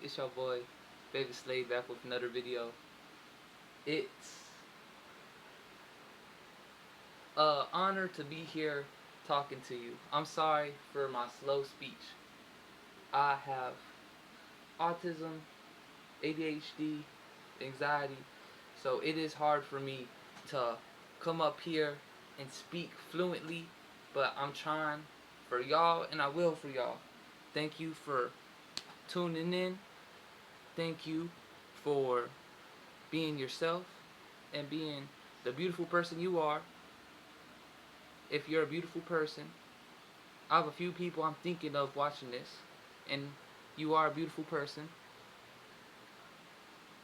It's your boy, Baby Slave, back with another video. It's a honor to be here talking to you. I'm sorry for my slow speech. I have autism, ADHD, anxiety, so it is hard for me to come up here and speak fluently, but I'm trying for y'all, and I will for y'all. Thank you for tuning in. Thank you for being yourself and being the beautiful person you are. If you're a beautiful person, I have a few people I'm thinking of watching this, and you are a beautiful person.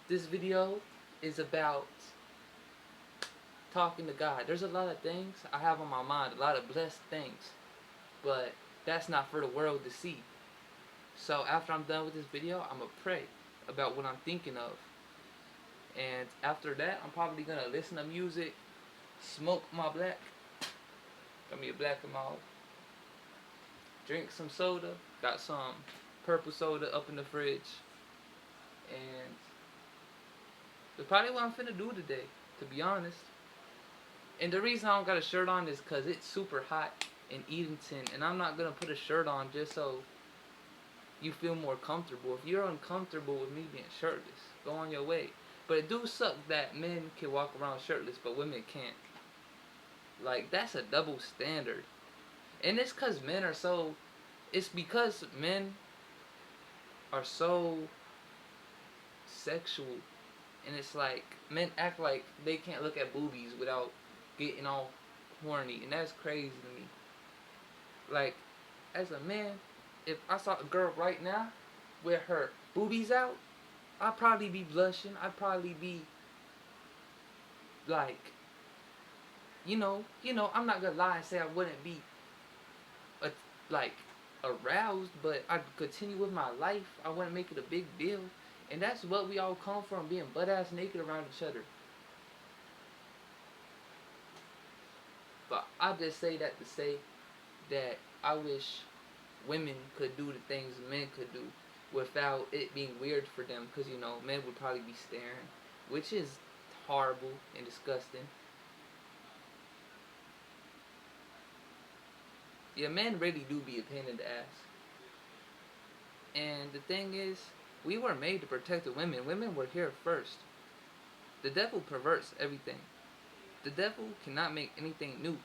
This video is about talking to God. There's a lot of things I have on my mind, a lot of blessed things, but that's not for the world to see. So after I'm done with this video, I'm going to pray about what I'm thinking of. And after that, I'm probably going to listen to music, smoke my black, got me a black and mild, drink some soda, got some purple soda up in the fridge, and that's probably what I'm finna do today, to be honest. And the reason I don't got a shirt on is because it's super hot in Edenton, and I'm not gonna put a shirt on just so you feel more comfortable. If you're uncomfortable with me being shirtless, go on your way. But it do suck that men can walk around shirtless, but women can't. Like, that's a double standard. And it's because men are so... It's because men are so sexual, and it's like men act like they can't look at boobies without getting all horny, and that's crazy to me. Like, as a man, if I saw a girl right now with her boobies out, I'd probably be blushing. I'd probably be like, I'm not gonna lie and say I wouldn't be a, like aroused, but I'd continue with my life. I wouldn't make it a big deal. And that's what we all come from, being butt ass naked around each other. But I just say that to say that I wish women could do the things men could do without it being weird for them, because men would probably be staring, which is horrible and disgusting. Yeah, men really do be a pain in the ass. And the thing is, we were made to protect the women. Women were here first. The devil perverts everything. The devil cannot make anything new.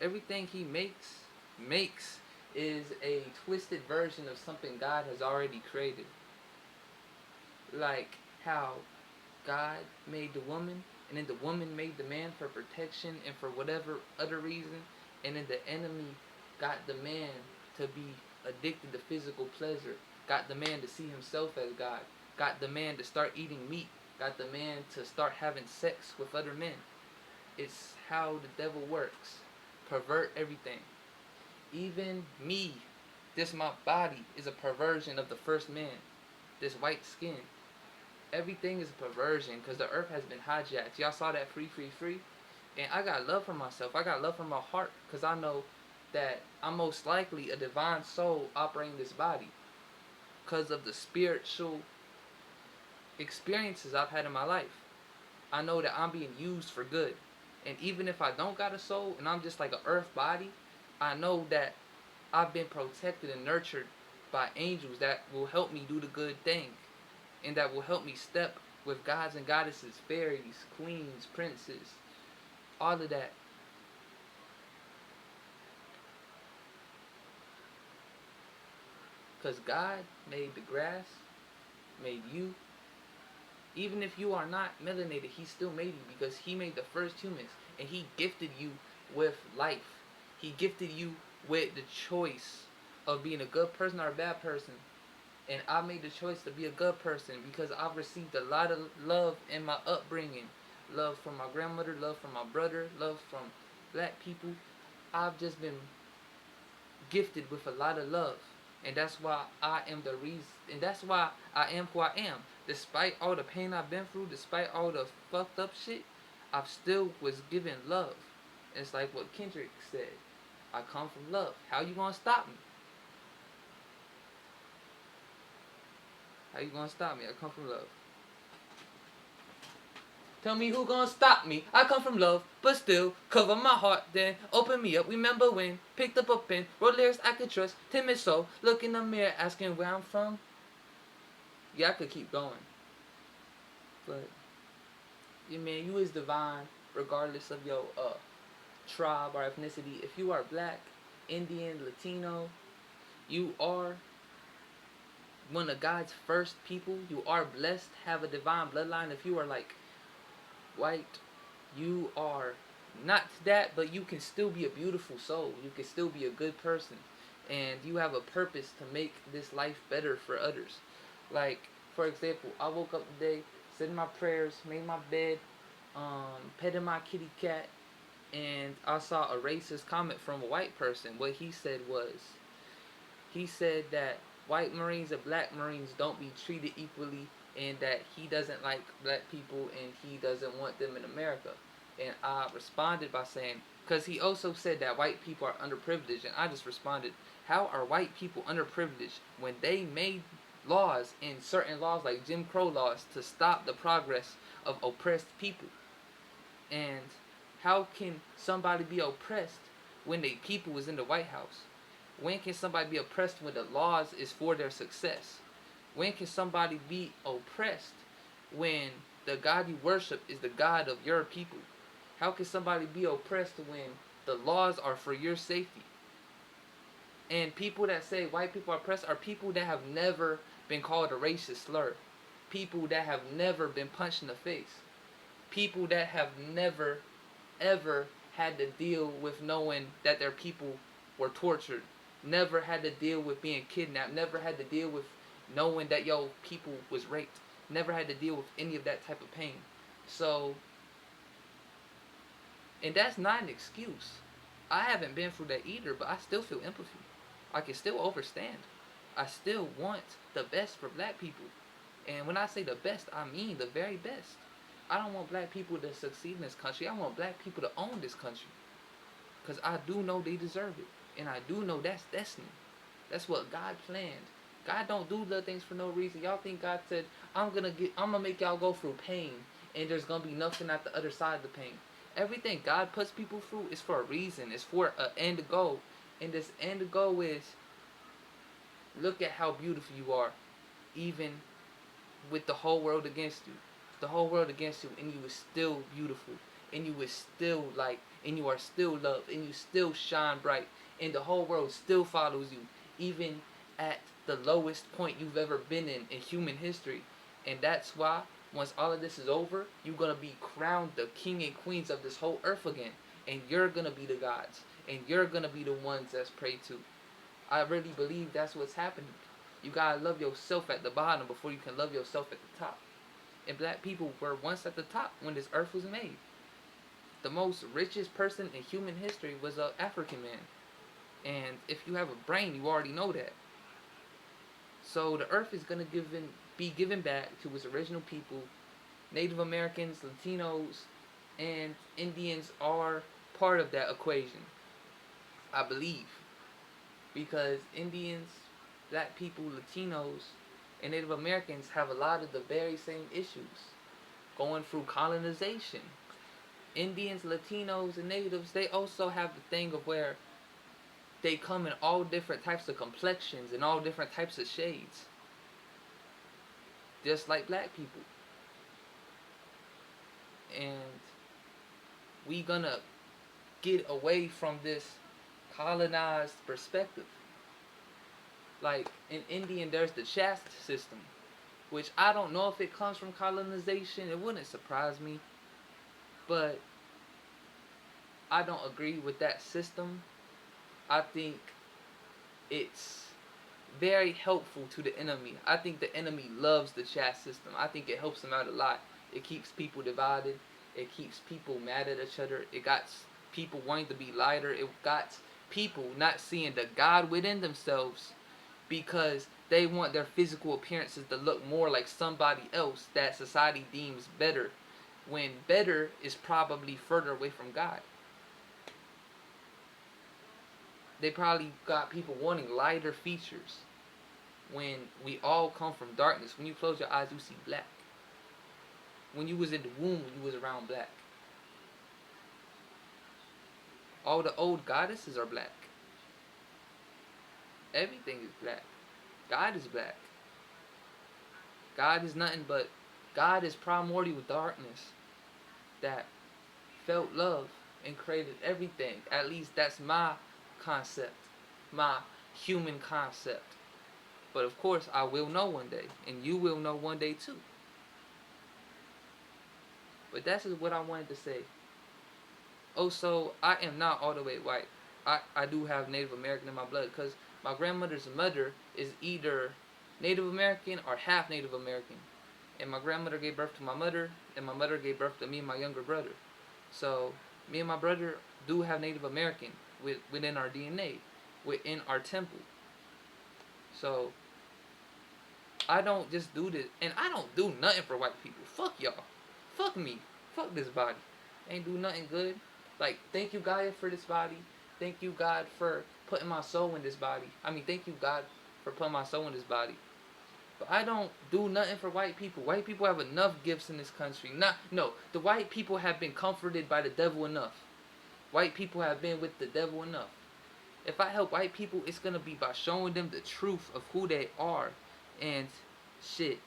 Everything he makes is a twisted version of something God has already created. Like how God made the woman, and then the woman made the man for protection and for whatever other reason, and then the enemy got the man to be addicted to physical pleasure, got the man to see himself as God, got the man to start eating meat, got the man to start having sex with other men. It's how the devil works. Pervert everything. Even me, this my body, is a perversion of the first man. This white skin. Everything is a perversion because the earth has been hijacked. Y'all saw that free, free, free? And I got love for myself. I got love for my heart because I know that I'm most likely a divine soul operating this body because of the spiritual experiences I've had in my life. I know that I'm being used for good. And even if I don't got a soul and I'm just like an earth body, I know that I've been protected and nurtured by angels that will help me do the good thing, and that will help me step with gods and goddesses, fairies, queens, princes, all of that. Because God made the grass, made you. Even if you are not melanated, He still made you because He made the first humans, and He gifted you with life. He gifted you with the choice of being a good person or a bad person. And I made the choice to be a good person because I've received a lot of love in my upbringing. Love from my grandmother, love from my brother, love from black people. I've just been gifted with a lot of love. And that's why I am the reason, and that's why I am who I am. Despite all the pain I've been through, despite all the fucked up shit, I've still was given love. It's like what Kendrick said. I come from love. How you gonna stop me? How you gonna stop me? I come from love. Tell me who gonna stop me? I come from love, but still cover my heart. Then open me up. Remember when picked up a pen, wrote lyrics I could trust. Timid soul, look in the mirror, asking where I'm from. Yeah, I could keep going, but yeah, man, you is divine, regardless of your tribe or ethnicity. If you are black, Indian, Latino, you are one of God's first people. You are blessed, have a divine bloodline. If you are like white, you are not that, but you can still be a beautiful soul. You can still be a good person. And you have a purpose to make this life better for others. Like, for example, I woke up today, said my prayers, made my bed, petted my kitty cat, and I saw a racist comment from a white person. What he said was, he said that white Marines and black Marines don't be treated equally, and that he doesn't like black people and he doesn't want them in America. And I responded by saying, because he also said that white people are underprivileged, and I just responded, how are white people underprivileged when they made laws, in certain laws like Jim Crow laws, to stop the progress of oppressed people? And how can somebody be oppressed when the people was in the White House? When can somebody be oppressed when the laws is for their success? When can somebody be oppressed when the God you worship is the God of your people? How can somebody be oppressed when the laws are for your safety? And people that say white people are oppressed are people that have never been called a racist slur. People that have never been punched in the face. People that have never, ever had to deal with knowing that their people were tortured. Never had to deal with being kidnapped. Never had to deal with knowing that your people was raped. Never had to deal with any of that type of pain. So, and that's not an excuse. I haven't been through that either, but I still feel empathy. I can still overstand. I still want the best for black people. And when I say the best, I mean the very best. I don't want black people to succeed in this country. I want black people to own this country. Because I do know they deserve it. And I do know that's destiny. That's what God planned. God don't do the things for no reason. Y'all think God said, I'm gonna make y'all go through pain, and there's gonna be nothing at the other side of the pain. Everything God puts people through is for a reason. It's for an end goal. And this end goal is, look at how beautiful you are, even with the whole world against you. The whole world against you, and you is still beautiful, and you is still light, and you are still loved, and you still shine bright, and the whole world still follows you, even at the lowest point you've ever been in human history. And that's why once all of this is over, you're gonna be crowned the king and queens of this whole earth again, and you're gonna be the gods, and you're gonna be the ones that's prayed to. I really believe that's what's happening. You gotta love yourself at the bottom before you can love yourself at the top. And black people were once at the top when this earth was made. The most richest person in human history was an African man. And if you have a brain, you already know that. So the earth is gonna be given back to its original people. Native Americans, Latinos, and Indians are part of that equation, I believe. Because Indians, black people, Latinos, and Native Americans have a lot of the very same issues going through colonization. Indians, Latinos, and Natives, they also have the thing of where they come in all different types of complexions and all different types of shades. Just like black people. And we gonna get away from this colonized perspective. Like in Indian, there's the caste system, which I don't know if it comes from colonization. It wouldn't surprise me, but I don't agree with that system. I think it's very helpful to the enemy. I think the enemy loves the caste system. I think it helps them out a lot. It keeps people divided. It keeps people mad at each other. It got people wanting to be lighter. It got people not seeing the God within themselves, because they want their physical appearances to look more like somebody else that society deems better, when better is probably further away from God. They probably got people wanting lighter features. when we all come from darkness. When you close your eyes, you see black. When you was in the womb, you was around black. All the old goddesses are black. Everything is black. God is black. God is nothing but, God is primordial darkness that felt love and created everything. At least that's my concept, my human concept. But of course, I will know one day, and you will know one day too. But that's just what I wanted to say. Oh, so I am not all the way white. I do have Native American in my blood because my grandmother's mother is either Native American or half Native American. And my grandmother gave birth to my mother, and my mother gave birth to me and my younger brother. So me and my brother do have Native American within our DNA, within our temple. So I don't just do this, and I don't do nothing for white people. Fuck y'all. Fuck me. Fuck this body. Ain't do nothing good. Like, thank you, God, for this body. Thank you, God, for putting my soul in this body. I mean, thank you, God, for putting my soul in this body. But I don't do nothing for white people. White people have enough gifts in this country. No, the white people have been comforted by the devil enough. White people have been with the devil enough. If I help white people, it's gonna be by showing them the truth of who they are. And shit,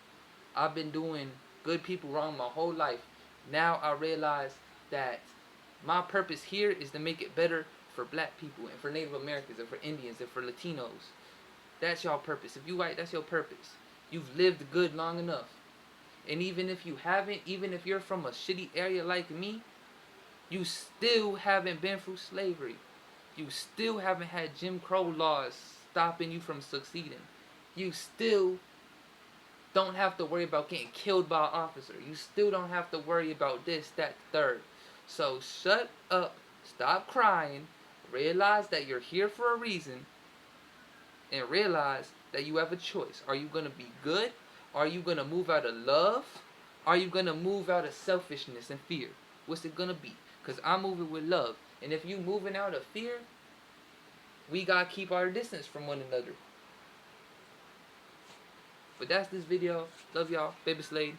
I've been doing good people wrong my whole life. Now I realize that my purpose here is to make it better for black people and for Native Americans and for Indians and for Latinos. That's your purpose. If you white, that's your purpose. You've lived good long enough. And even if you haven't, even if you're from a shitty area like me, you still haven't been through slavery. You still haven't had Jim Crow laws stopping you from succeeding. You still don't have to worry about getting killed by an officer. You still don't have to worry about this, that, third. So shut up, stop crying, realize that you're here for a reason, and realize that you have a choice. Are you going to be good? Are you going to move out of love? Are you going to move out of selfishness and fear? What's it going to be? Because I'm moving with love. And if you moving out of fear, we got to keep our distance from one another. But that's this video. Love y'all. Baby Slade.